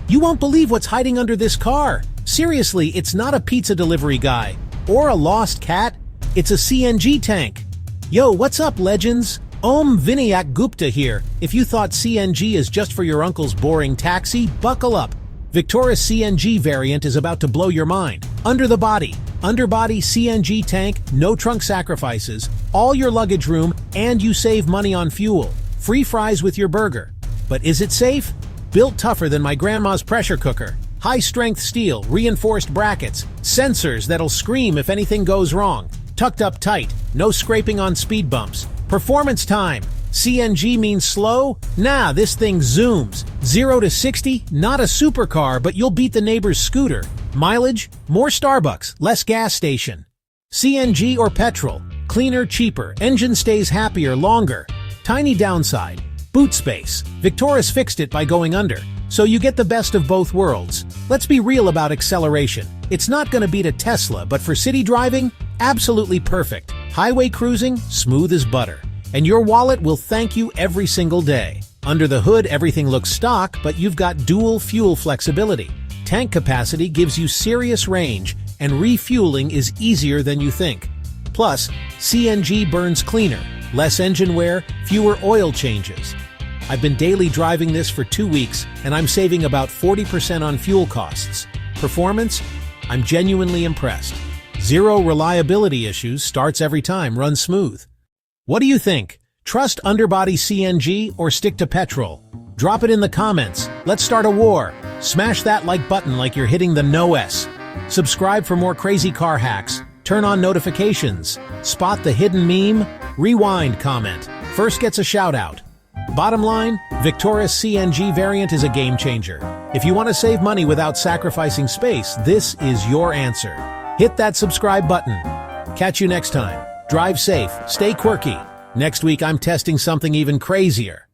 You won't believe what's hiding under this car. Seriously, it's not a pizza delivery guy or a lost cat. It's a CNG tank. Yo, what's up, legends? Om Vinayak Gupta here. If you thought CNG is just for your uncle's boring taxi, buckle up. Victora's CNG variant is about to blow your mind. Under the body. Underbody CNG tank, no trunk sacrifices, all your luggage room, and you save money on fuel. Free fries with your burger. But is it safe? Built tougher than my grandma's pressure cooker. High-strength steel, reinforced brackets, sensors that'll scream if anything goes wrong. Tucked up tight, no scraping on speed bumps. Performance time. CNG means slow? Nah, this thing zooms. 0 to 60, not a supercar, but you'll beat the neighbor's scooter. Mileage? More Starbucks, less gas station. CNG or petrol? Cleaner, cheaper, engine stays happier longer. Tiny downside. Boot space. Victora's fixed it by going under. So you get the best of both worlds. Let's be real about acceleration. It's not gonna beat a Tesla, but for city driving, absolutely perfect. Highway cruising, smooth as butter. And your wallet will thank you every single day. Under the hood, everything looks stock, but you've got dual fuel flexibility. Tank capacity gives you serious range, and refueling is easier than you think. Plus, CNG burns cleaner, less engine wear, fewer oil changes. I've been daily driving this for 2 weeks, and I'm saving about 40% on fuel costs. Performance? I'm genuinely impressed. Zero reliability issues, starts every time, runs smooth. What do you think? Trust underbody CNG or stick to petrol? Drop it in the comments. Let's start a war. Smash that like button like you're hitting the no S. Subscribe for more crazy car hacks. Turn on notifications. Spot the hidden meme. Rewind comment. First gets a shout out. Bottom line, Victora's CNG variant is a game changer. If you want to save money without sacrificing space, this is your answer. Hit that subscribe button. Catch you next time. Drive safe, stay quirky. Next week I'm testing something even crazier.